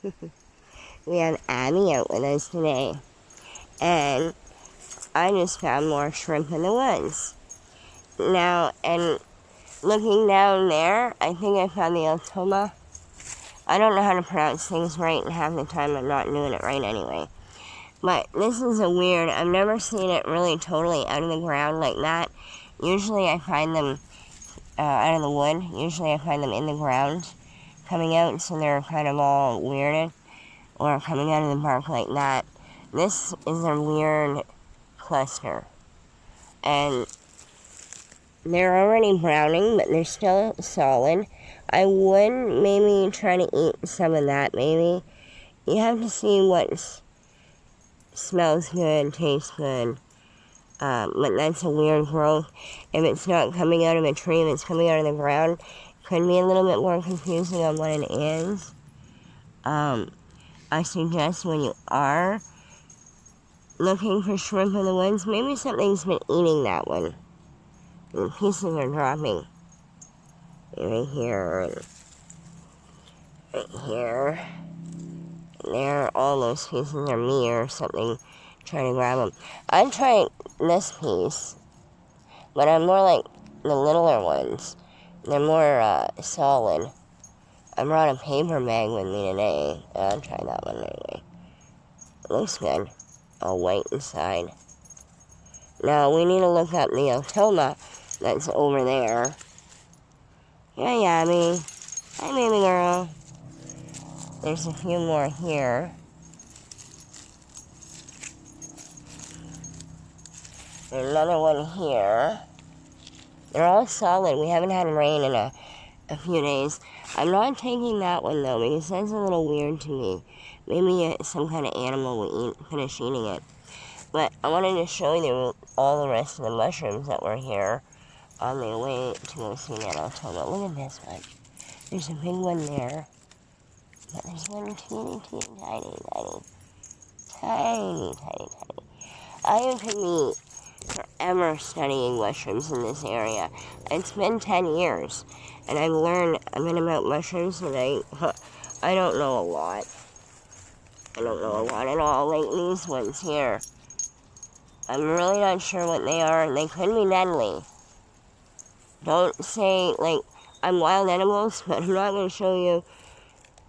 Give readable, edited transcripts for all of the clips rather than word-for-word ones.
We have Abby out with us today. And I just found more shrimp in the woods. Now, and looking down there, I think I found the Altoma. I don't know how to pronounce things right, and half the time I'm not doing it right anyway. But this is a weird, I've never seen it really totally out of the ground like that. Usually I find them out of the wood. Usually I find them in the ground coming out, so they're kind of all weirded, or coming out of the bark like that. This is a weird cluster. And they're already browning, but they're still solid. I would maybe try to eat some of that, maybe. You have to see what smells good, tastes good. But that's a weird growth. If it's not coming out of a tree, if it's coming out of the ground, could be a little bit more confusing on what it is. I suggest when you are looking for shrimp in the woods, maybe something's been eating that one. The pieces are dropping. Right here, and right here. And there, all those pieces are me or something trying to grab them. I'd try this piece, but I'm more like the littler ones. They're more solid. I brought a paper bag with me today. I'll try that one anyway. It looks good. All white inside. Now, we need to look up the Altoma that's over there. Yeah, Yummy. Hi, baby girl. There's a few more here. There's another one here. They're all solid. We haven't had rain in a few days. I'm not taking that one, though, because that's a little weird to me. Maybe some kind of animal will finish eating it. But I wanted to show you all the rest of the mushrooms that were here on the way to go see that Altoma. Look at this one. There's a big one there. But there's one teeny, tiny. I could be forever studying mushrooms in this area. It's been 10 years, and I've learned a bit about mushrooms, and I don't know a lot. I don't know a lot at all, like these ones here. I'm really not sure what they are. They could be deadly. Don't say, like, I'm wild animals, but I'm not going to show you.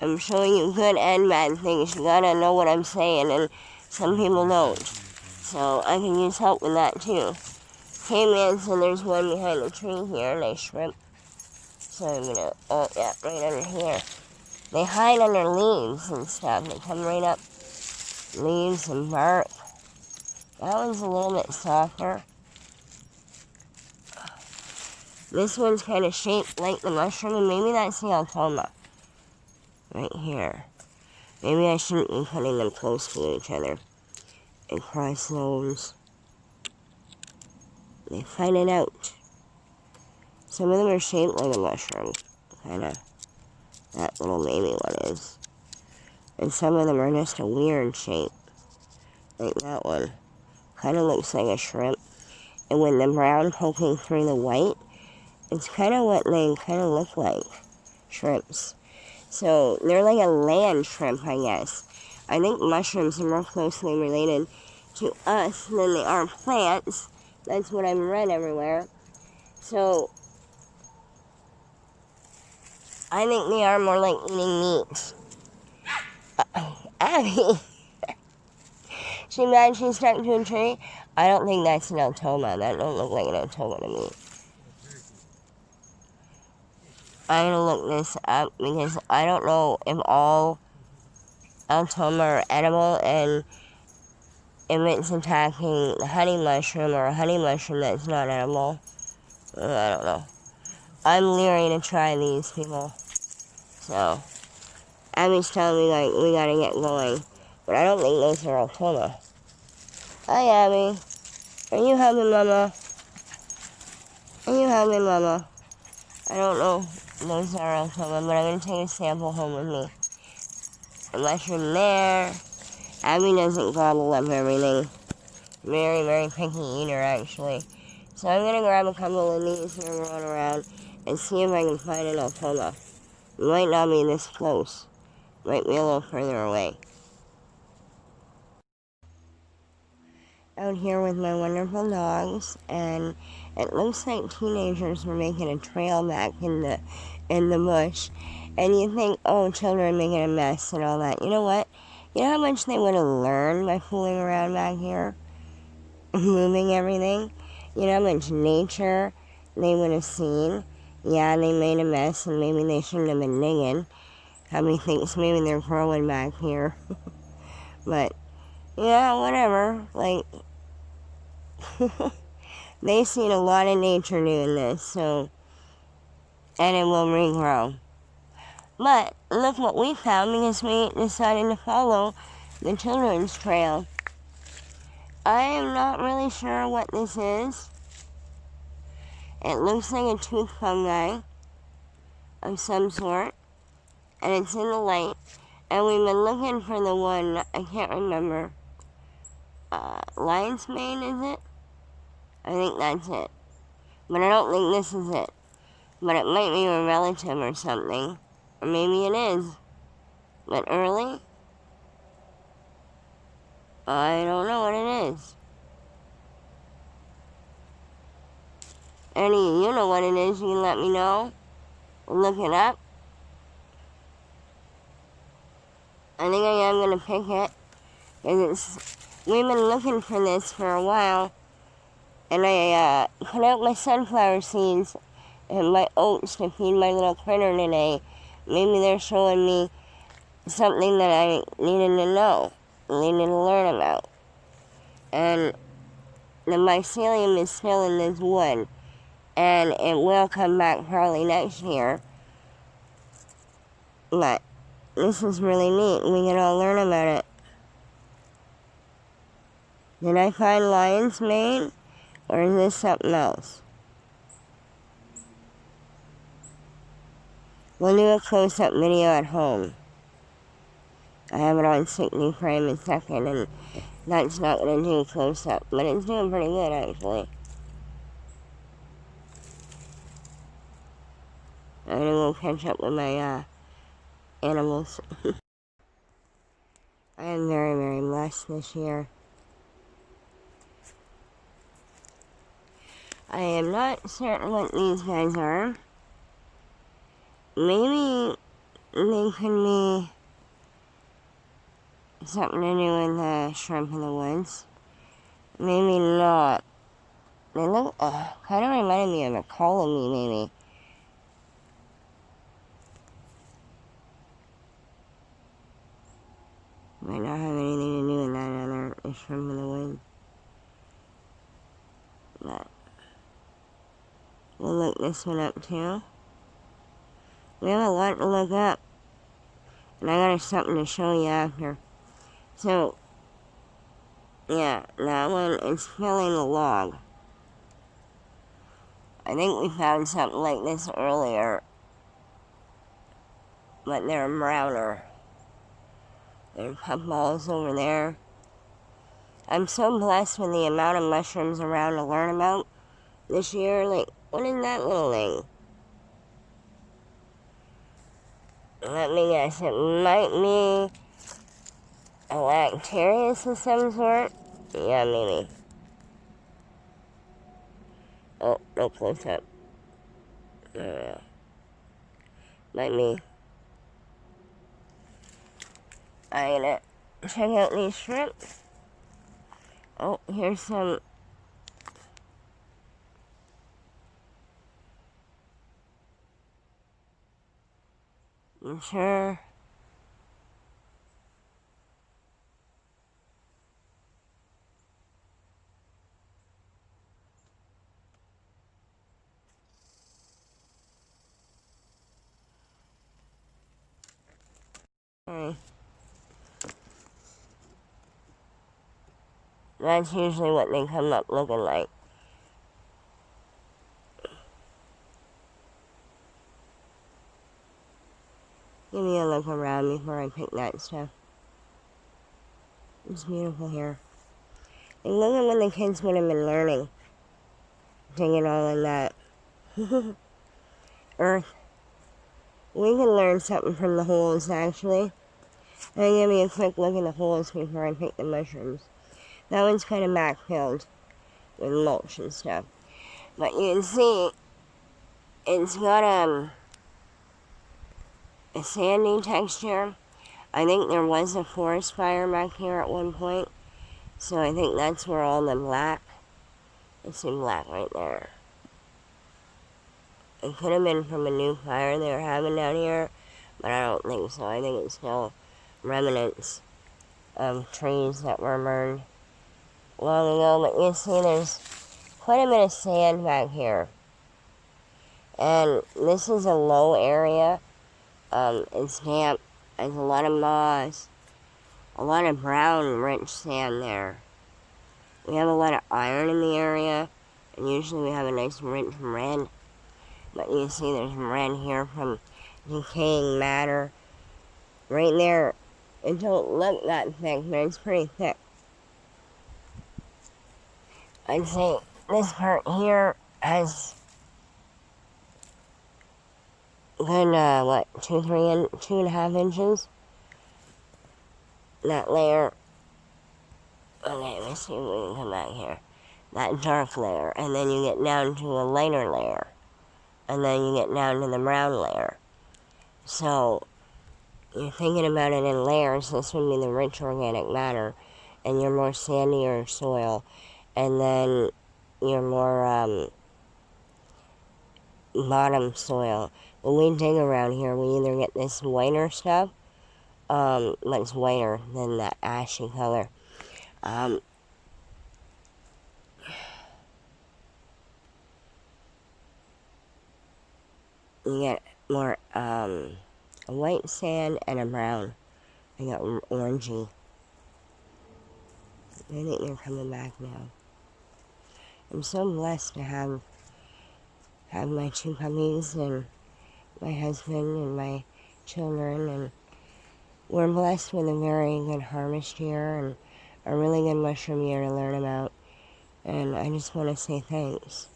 I'm showing you good and bad things. You gotta know what I'm saying, and some people don't. So I can use help with that, too. Okay, man, so there's one behind the tree here, nice shrimp. So I'm gonna, oh, yeah, right under here. They hide under leaves and stuff. They come right up. Leaves and bark. That one's a little bit softer. This one's kind of shaped like the mushroom, and maybe that's the Altoma. Right here. Maybe I shouldn't be putting them close to each other. And cross those. They find it out. Some of them are shaped like a mushroom. Kinda. That little baby one is. And some of them are just a weird shape. Like that one. Kinda looks like a shrimp. And when the brown poking through the white, it's kinda what they kinda look like. Shrimps. So, they're like a land shrimp, I guess. I think mushrooms are more closely related to us than they are plants. That's what I've read everywhere. So, I think they are more like eating meat. Abby! She mad she's stuck to a tree? I don't think that's an Altoma. That don't look like an Altoma to me. I'm gonna look this up because I don't know if all Altoma are edible and if it's attacking the honey mushroom or a honey mushroom that's not edible. I don't know. I'm leery to try these, people. So, Abby's telling me, like, we gotta get going. But I don't think those are Altoma. Hi, Abby. Are you hugging Mama? Are you hugging Mama? I don't know. Those are Altoma, but I'm going to take a sample home with me. A mushroom there. Abby doesn't gobble up everything. Very, very picky eater, actually. So I'm going to grab a couple of these and run around and see if I can find an Altoma. It might not be this close. Might be a little further away. Out here with my wonderful dogs, and it looks like teenagers were making a trail back in the bush. And you think, oh, children making a mess and all that. You know what? You know how much they would have learned by fooling around back here? Moving everything? You know how much nature they would have seen? Yeah, they made a mess and maybe they shouldn't have been digging. Probably thinks maybe they're growing back here. But, yeah, whatever. Like, they've seen a lot of nature doing this, so, and it will regrow. But look what we found because we decided to follow the children's trail. I am not really sure what this is. It looks like a tooth fungi of some sort, and it's in the light. And we've been looking for the one, I can't remember, lion's mane, is it? I think that's it. But I don't think this is it. But it might be a relative or something. Or maybe it is. But early? I don't know what it is. Any of you know what it is, you can let me know. Look it up. I think I am going to pick it. Because we've been looking for this for a while. And I put out my sunflower seeds and my oats to feed my little critter today. Maybe they're showing me something that I needed to know, needed to learn about. And the mycelium is still in this wood, and it will come back probably next year. But this is really neat. We can all learn about it. Did I find lion's mane, or is this something else? We'll do a close-up video at home. I have it on 60 frames a second, and that's not going to do close-up, but it's doing pretty good, actually. I'm going to go catch up with my animals. I am very, very blessed this year. I am not certain what these guys are. Maybe they could be something to do with the shrimp in the woods. Maybe not. They look, kind of reminded me of a colony, maybe. Might not have anything to do with that other shrimp in the woods. But we'll look this one up too. We have a lot to look up. And I got something to show you after. So, yeah, that one is filling a log. I think we found something like this earlier. But they're browner. There are puffballs over there. I'm so blessed with the amount of mushrooms around to learn about this year. Like, what is that little thing? Let me guess, it might be a lactarius of some sort? Yeah, maybe. Oh, no close up. Might be. I'm gonna check out these shrimp. Oh, here's some. I'm sure. Hey. That's usually what they come up looking like. Give me a look around before I pick that stuff. It's beautiful here. And look at when the kids would have been learning. Digging all in that. Earth. We can learn something from the holes, actually. And give me a quick look in the holes before I pick the mushrooms. That one's kind of backfilled with mulch and stuff. But you can see it's got a sandy texture. I think there was a forest fire back here at one point. So I think that's where all the black, it's in black right there. It could have been from a new fire they were having down here, but I don't think so. I think it's still remnants of trees that were burned long ago. But you see there's quite a bit of sand back here. And this is a low area. It's damp. There's a lot of moss. A lot of brown, rich sand there. We have a lot of iron in the area. And usually we have a nice rich red. But you see there's red here from decaying matter. Right there, it don't look that thick, but it's pretty thick. I'd say this part here has good, 2.5 inches. That layer, okay, let's see if we can come back here. That dark layer, and then you get down to a lighter layer. And then you get down to the brown layer. So, you're thinking about it in layers. This would be the rich organic matter, and your more sandier soil, and then your more bottom soil. When we dig around here, we either get this whiter stuff, much whiter than that ashy color. You get more a white sand and a brown. I got orangey. I think they're coming back now. I'm so blessed to have my 2 puppies and my husband and my children, and we're blessed with a very good harvest year and a really good mushroom year to learn about. And I just want to say thanks.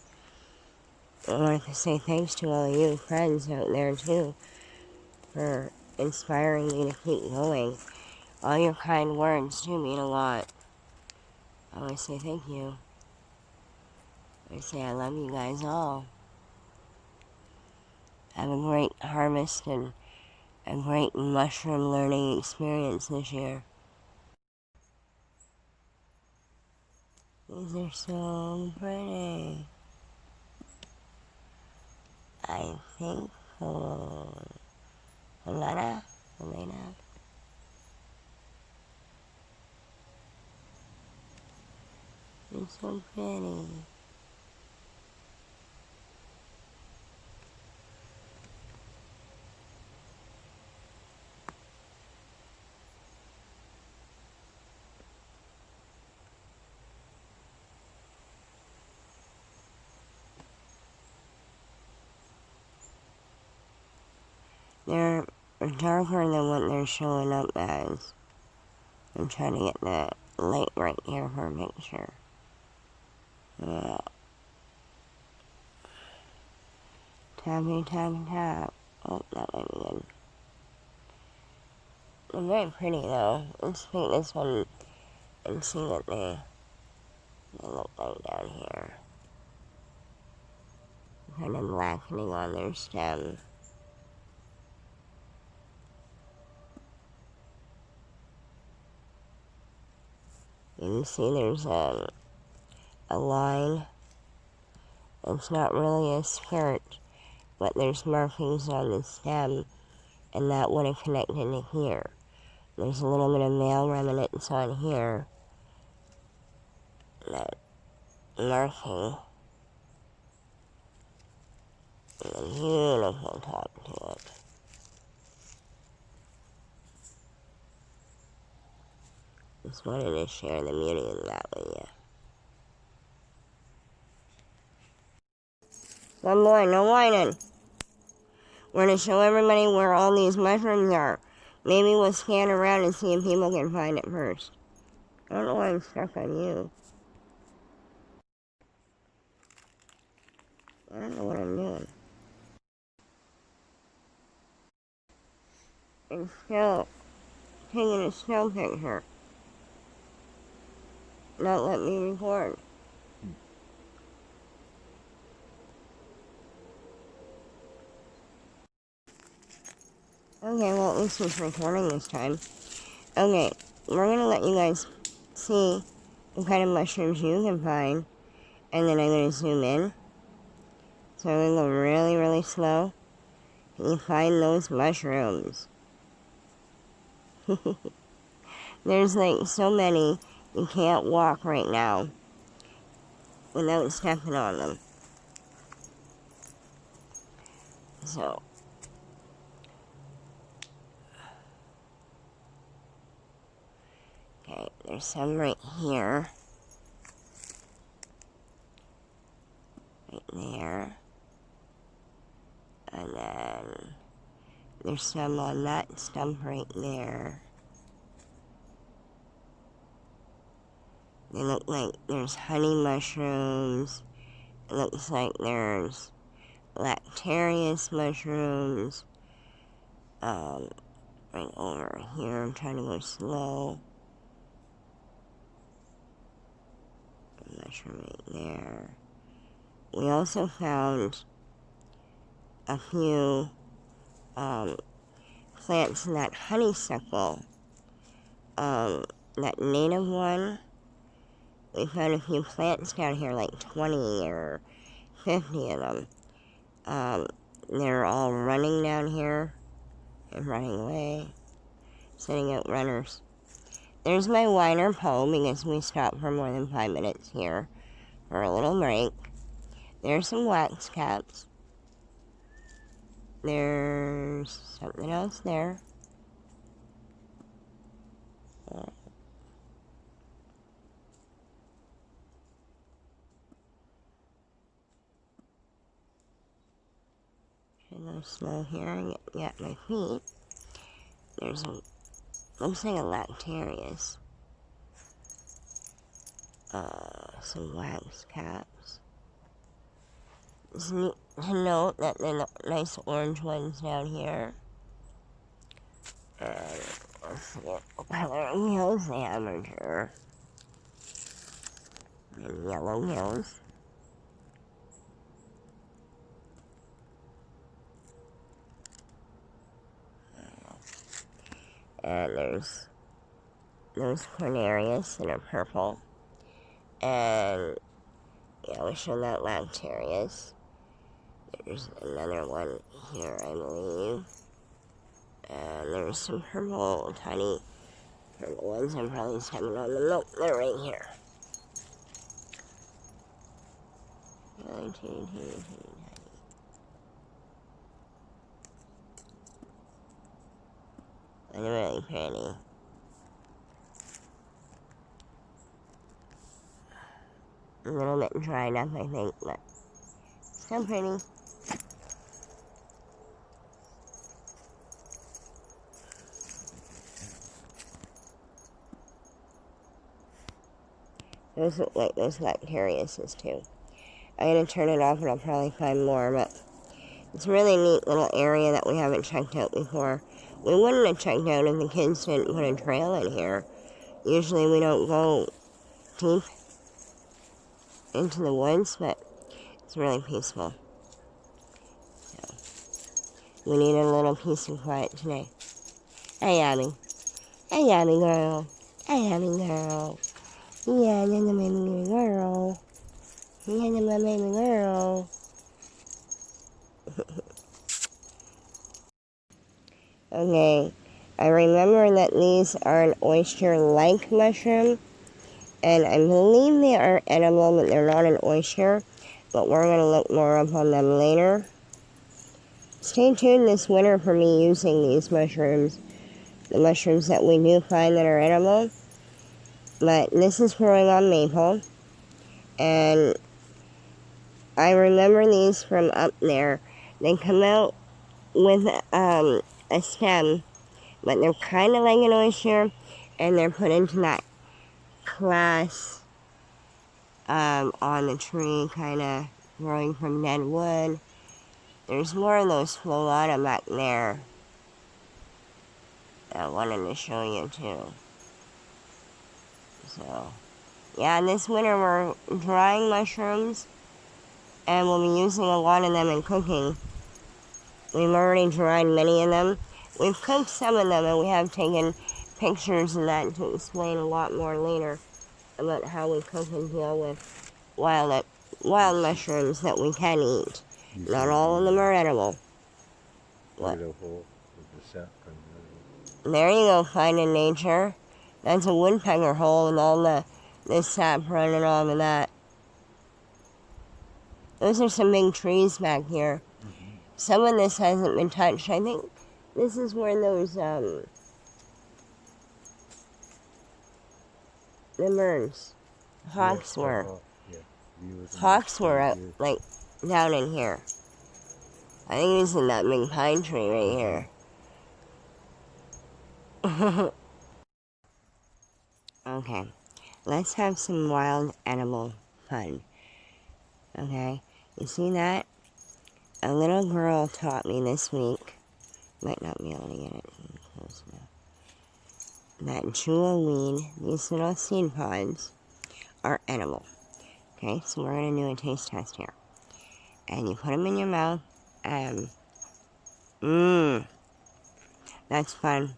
I want to say thanks to all of you friends out there too for inspiring me to keep going. All your kind words do mean a lot. I want to say thank you. I say I love you guys all. Have a great harvest and a great mushroom learning experience this year. These are so pretty. I think Liliana. It's so pretty. They're darker than what they're showing up as. I'm trying to get the light right here for a picture. Tappy, tap, tap. Oh, that might be good. They're very pretty though. Let's pick this one and see what they look like down here. Kind of blackening on their stem. You can see there's a line. It's not really a skirt, but there's markings on the stem, and that would have connected to here. There's a little bit of male remnants on here. That marking. And a beautiful top to it. Just wanted to share the beauty of that with you. One boy, no whining. We're going to show everybody where all these mushrooms are. Maybe we'll scan around and see if people can find it first. I don't know why I'm stuck on you. I don't know what I'm doing. It's still taking a snow picture. Not let me record. Okay, well, at least it's recording this time. Okay, we're gonna let you guys see what kind of mushrooms you can find, and then I'm gonna zoom in. So I'm gonna go really, really slow, and you find those mushrooms. There's like so many, you can't walk right now without stepping on them. So, okay, there's some right here. Right there. And then there's some on that stump right there. They look like there's honey mushrooms. It looks like there's lactarius mushrooms. Right over here, I'm trying to go slow. Mushroom right there. We also found a few plants in that honeysuckle. That native one. We found a few plants down here, like 20 or 50 of them. They're all running down here and running away, sending out runners. There's my whiner pole because we stopped for more than 5 minutes here for a little break. There's some wax caps. There's something else there. Should go slow here and get my feet. There's a, looks like a lactarius. Some wax caps. It's neat to note that the nice orange ones down here. And let's see what color gills they have right here. And yellow gills. And there's those cornarius that are purple. And yeah, we showed that lactarius. There's another one here, I believe. And there's some purple, tiny purple ones. I'm probably stepping on them. Nope, they're right here. They're really pretty. A little bit dried up, I think, but still pretty. Those look like those lactariuses too. I'm gonna turn it off and I'll probably find more, but it's a really neat little area that we haven't checked out before. We wouldn't have checked out if the kids didn't put a trail in here. Usually we don't go deep into the woods, but it's really peaceful. So, we need a little peace and quiet today. Hey, Abby. Hey, Abby girl. Hey, Abby girl. Yeah, you're the baby girl. You're the baby girl. Okay, I remember that these are an oyster-like mushroom, and I believe they are edible, but they're not an oyster, but we're going to look more up on them later. Stay tuned this winter for me using these mushrooms, the mushrooms that we do find that are edible, but this is growing on maple, and I remember these from up there. They come out with a stem, but they're kind of like an oyster, and they're put into that class on the tree, kind of growing from dead wood. There's more of those Liliana back there. I wanted to show you too. So, yeah, this winter we're drying mushrooms, and we'll be using a lot of them in cooking. We've already dried many of them. We've cooked some of them, and we have taken pictures of that to explain a lot more later about how we cook and deal with wild mushrooms that we can eat. Not all of them are edible. What? There you go, finding nature. That's a woodpecker hole with all the sap running off of that. Those are some big trees back here. Some of this hasn't been touched. I think this is where those, the birds, hawks were. Hawks were up, like, down in here. I think it was in that big pine tree right here. Okay, let's have some wild animal fun. Okay, you see that? A little girl taught me this week, might not be able to get it close enough, that jewelweed, these little seed pods, are edible. Okay, so we're going to do a taste test here. And you put them in your mouth, and that's fun.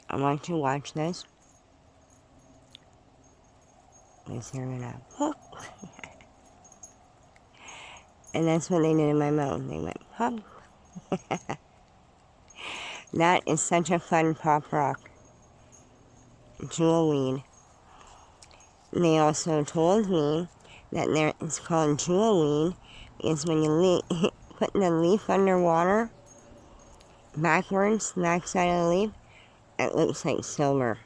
I want you to watch this. Let's hear it out. And that's what they did in my mouth. They went pop. That is such a fun pop rock. Jewelweed. They also told me that it's called jewelweed because when you put the leaf underwater, backwards, the backside of the leaf, it looks like silver.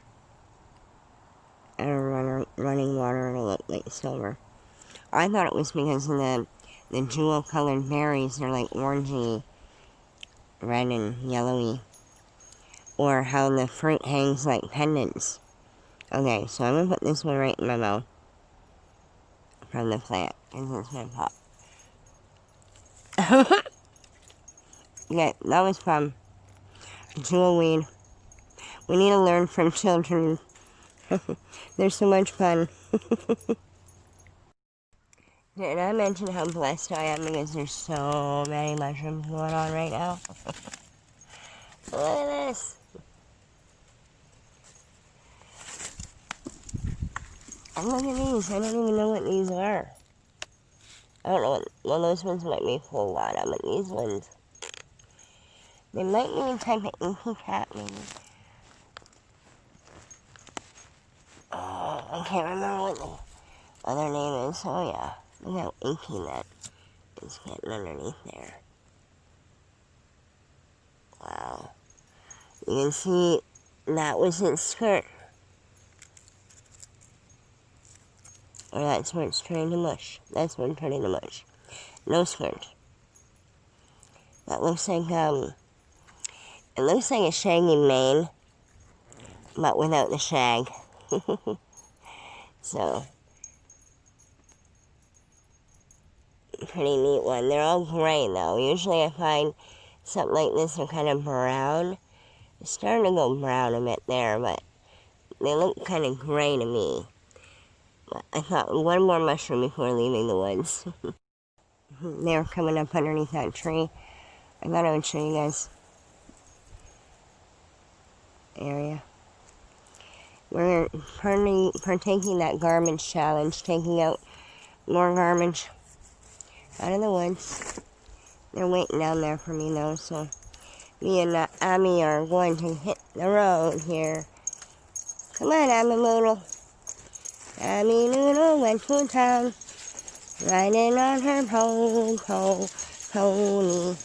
And running water, it'll look like silver. I thought it was because of the jewel-colored berries. They're like orangey, red and yellowy. Or how the fruit hangs like pendants. Okay, so I'm going to put this one right in my mouth from the plant, because it's going to pop. Okay, that was fun. Jewelweed. We need to learn from children. They're so much fun. Did I mention how blessed I am because there's so many mushrooms going on right now? Look at this. And look at these. I don't even know what these are. I don't know what... Well, those ones might be full water, but these ones... They might be a type of inky cat, maybe. I can't remember what the other name is. Oh, yeah. Look how inky that is getting underneath there. Wow. You can see that was its skirt. Or that's where it's turning to mush. That's where it's turning to mush. No skirt. That looks like, it looks like a shaggy mane, but without the shag. So, pretty neat one. They're all gray though. Usually I find something like this are kind of brown. It's starting to go brown a bit there, but they look kind of gray to me. But I thought one more mushroom before leaving the woods. They were coming up underneath that tree. I thought I would show you guys area. We're partaking that garbage challenge, taking out more garbage out of the woods. They're waiting down there for me though, so me and Abby are going to hit the road here. Come on, Abby Noodle. Abby Noodle went to town, riding on her pony.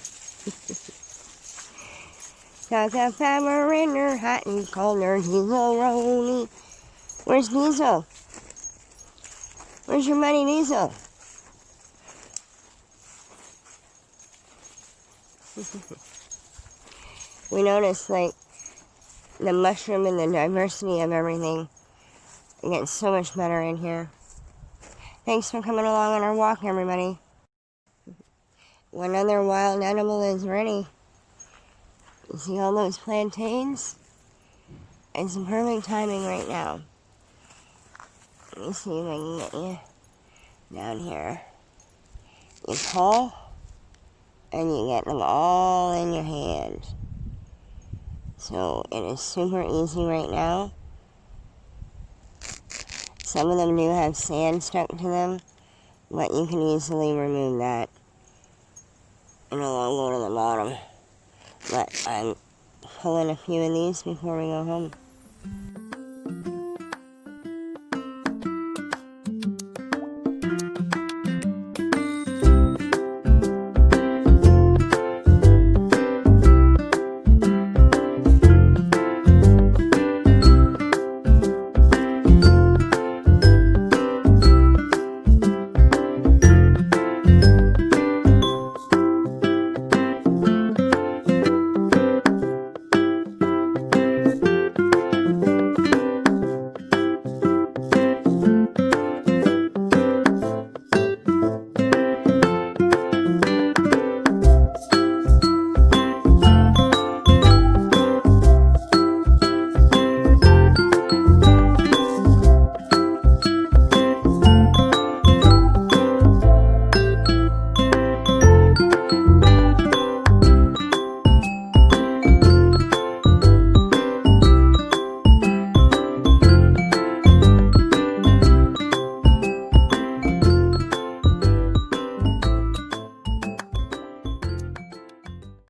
Got a hammer in her hat and called her Diesel-roni. Where's Diesel? Where's your buddy Diesel? We noticed, like, the mushroom and the diversity of everything. It gets so much better in here. Thanks for coming along on our walk, everybody. One other wild animal is ready. You see all those plantains? It's the perfect timing right now. Let me see if I can get you down here. You pull, and you get them all in your hand. So it is super easy right now. Some of them do have sand stuck to them, but you can easily remove that. And it'll all go to the bottom. But I'm pulling a few of these before we go home.